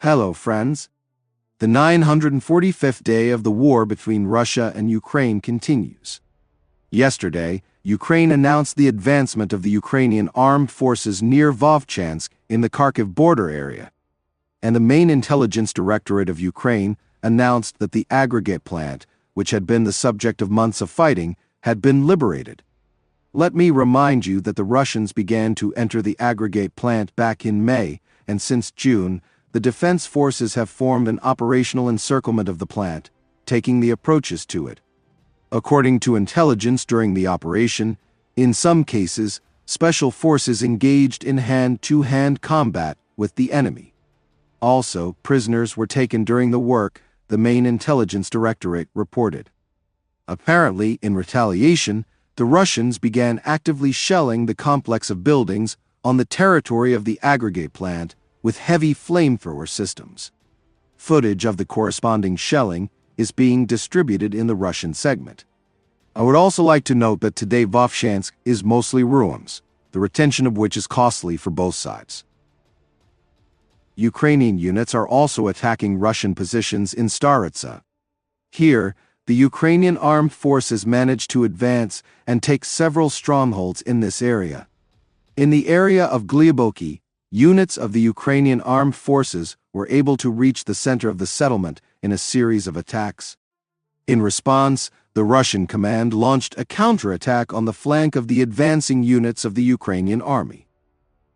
Hello, friends. The 945th day of the war between Russia and Ukraine continues. Yesterday, Ukraine announced the advancement of the Ukrainian Armed Forces near Vovchansk in the Kharkiv border area. And the main intelligence directorate of Ukraine announced that the aggregate plant, which had been the subject of months of fighting, had been liberated. Let me remind you that the Russians began to enter the aggregate plant back in May, and since June, the defense forces have formed an operational encirclement of the plant, taking the approaches to it. According to intelligence during the operation, in some cases, special forces engaged in hand-to-hand combat with the enemy. Also, prisoners were taken during the work, the main intelligence directorate reported. Apparently, in retaliation, the Russians began actively shelling the complex of buildings on the territory of the aggregate plant with heavy flamethrower systems. Footage of the corresponding shelling is being distributed in the Russian segment. I would also like to note that today Vovchansk is mostly ruins, the retention of which is costly for both sides. Ukrainian units are also attacking Russian positions in Staritsa. Here, the Ukrainian Armed Forces managed to advance and take several strongholds in this area. In the area of Hlyboke, units of the Ukrainian Armed Forces were able to reach the center of the settlement in a series of attacks. In response, the Russian command launched a counterattack on the flank of the advancing units of the Ukrainian army.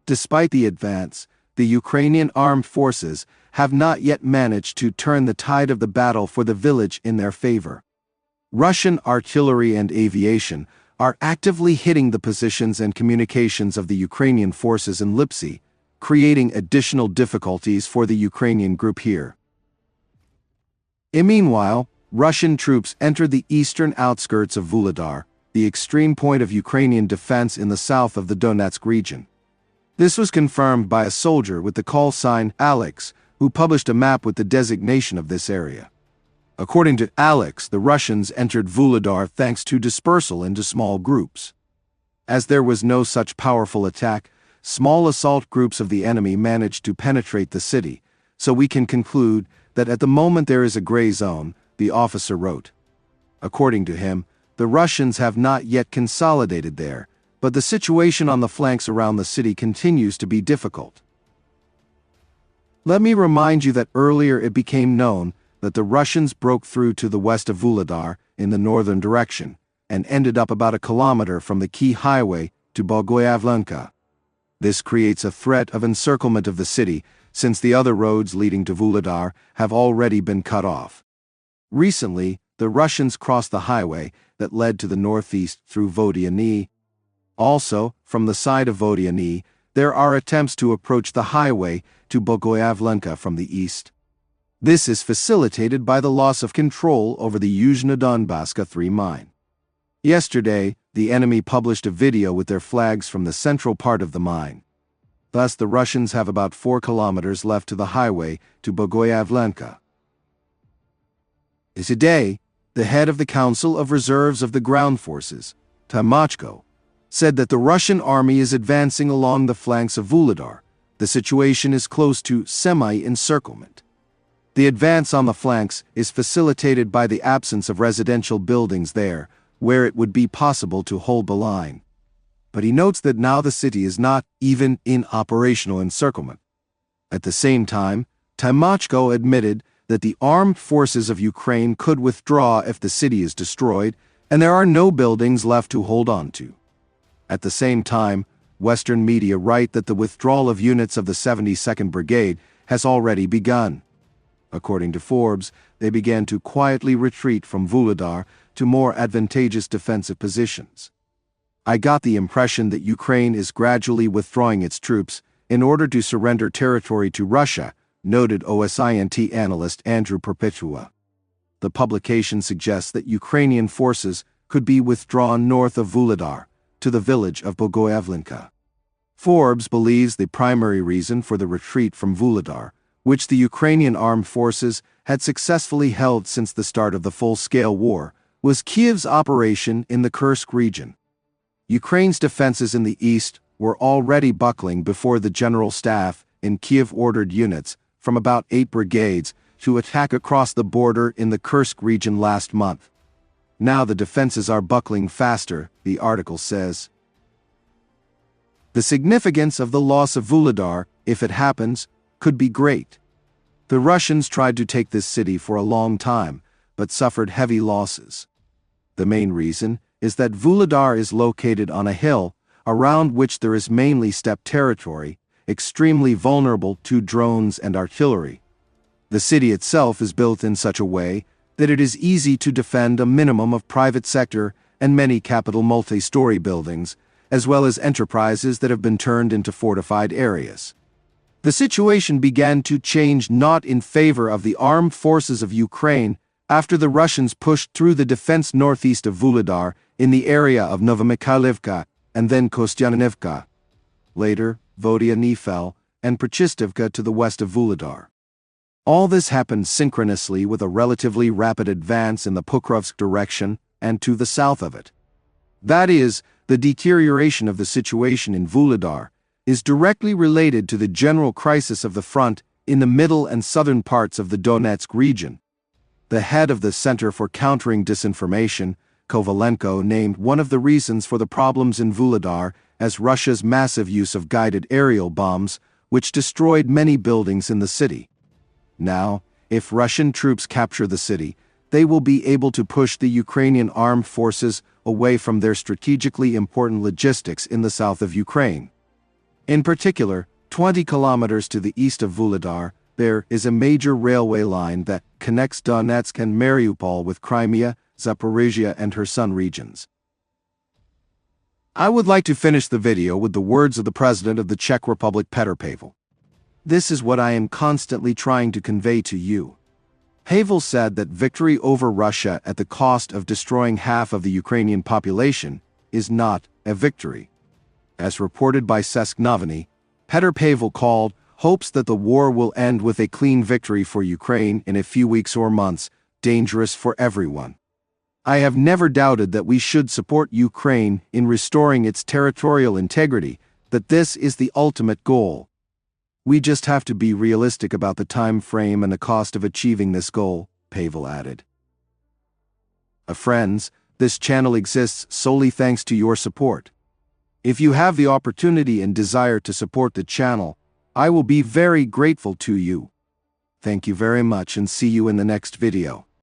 Despite the advance, the Ukrainian Armed Forces have not yet managed to turn the tide of the battle for the village in their favor. Russian artillery and aviation are actively hitting the positions and communications of the Ukrainian forces in Lipsy, creating additional difficulties for the Ukrainian group here. Meanwhile, Russian troops entered the eastern outskirts of Vuhledar, the extreme point of Ukrainian defense in the south of the Donetsk region. This was confirmed by a soldier with the call sign Alex, who published a map with the designation of this area. According to Alex, the Russians entered Vuhledar thanks to dispersal into small groups. As there was no such powerful attack, small assault groups of the enemy managed to penetrate the city, so we can conclude that at the moment there is a gray zone, the officer wrote. According to him, the Russians have not yet consolidated there, but the situation on the flanks around the city continues to be difficult. Let me remind you that earlier it became known that the Russians broke through to the west of Vuhledar in the northern direction and ended up about a kilometer from the key highway to Bohoiavlenka. This creates a threat of encirclement of the city, since the other roads leading to Vuhledar have already been cut off. Recently, the Russians crossed the highway that led to the northeast through Vodiane. Also, from the side of Vodiane, there are attempts to approach the highway to Bohoiavlenka from the east. This is facilitated by the loss of control over the Yuzhno-Donbasska 3 mine. Yesterday, the enemy published a video with their flags from the central part of the mine. Thus, the Russians have about 4 kilometers left to the highway to Bohoiavlenka. Today, the head of the Council of Reserves of the Ground Forces, Timochko, said that the Russian army is advancing along the flanks of Vuhledar. The situation is close to semi-encirclement. The advance on the flanks is facilitated by the absence of residential buildings there, where it would be possible to hold the line. But he notes that now the city is not even in operational encirclement. At the same time, Timochko admitted that the armed forces of Ukraine could withdraw if the city is destroyed, and there are no buildings left to hold on to. At the same time, Western media write that the withdrawal of units of the 72nd Brigade has already begun. According to Forbes, they began to quietly retreat from Vuhledar to more advantageous defensive positions. I got the impression that Ukraine is gradually withdrawing its troops in order to surrender territory to Russia, noted OSINT analyst Andrew Perpetua. The publication suggests that Ukrainian forces could be withdrawn north of Vuhledar, to the village of Bohoiavlenka. Forbes believes the primary reason for the retreat from Vuhledar, which the Ukrainian Armed Forces had successfully held since the start of the full-scale war, was Kiev's operation in the Kursk region. Ukraine's defenses in the east were already buckling before the general staff in Kiev ordered units from about 8 brigades to attack across the border in the Kursk region last month. Now the defenses are buckling faster, the article says. The significance of the loss of Vuhledar, if it happens, could be great. The Russians tried to take this city for a long time, but suffered heavy losses. The main reason is that Vuhledar is located on a hill, around which there is mainly steppe territory, extremely vulnerable to drones and artillery. The city itself is built in such a way that it is easy to defend a minimum of private sector and many capital multi-story buildings, as well as enterprises that have been turned into fortified areas. The situation began to change not in favor of the armed forces of Ukraine after the Russians pushed through the defense northeast of Vuhledar in the area of Novomikhailivka and then Kostianivka. Later, Vodiane fell, and Prechystivka to the west of Vuhledar. All this happened synchronously with a relatively rapid advance in the Pokrovsk direction and to the south of it. That is, the deterioration of the situation in Vuhledar is directly related to the general crisis of the front in the middle and southern parts of the Donetsk region. The head of the Center for Countering Disinformation, Kovalenko, named one of the reasons for the problems in Vuhledar as Russia's massive use of guided aerial bombs, which destroyed many buildings in the city. Now, if Russian troops capture the city, they will be able to push the Ukrainian armed forces away from their strategically important logistics in the south of Ukraine. In particular, 20 kilometers to the east of Vuhledar, there is a major railway line that connects Donetsk and Mariupol with Crimea, Zaporizhzhia and Kherson regions. I would like to finish the video with the words of the President of the Czech Republic, Petr Pavel. This is what I am constantly trying to convey to you. Pavel said that victory over Russia at the cost of destroying half of the Ukrainian population is not a victory. As reported by České noviny, Petr Pavel called hopes that the war will end with a clean victory for Ukraine in a few weeks or months, dangerous for everyone. I have never doubted that we should support Ukraine in restoring its territorial integrity, that this is the ultimate goal. We just have to be realistic about the time frame and the cost of achieving this goal, Pavel added. Friends, this channel exists solely thanks to your support. If you have the opportunity and desire to support the channel, I will be very grateful to you. Thank you very much and see you in the next video.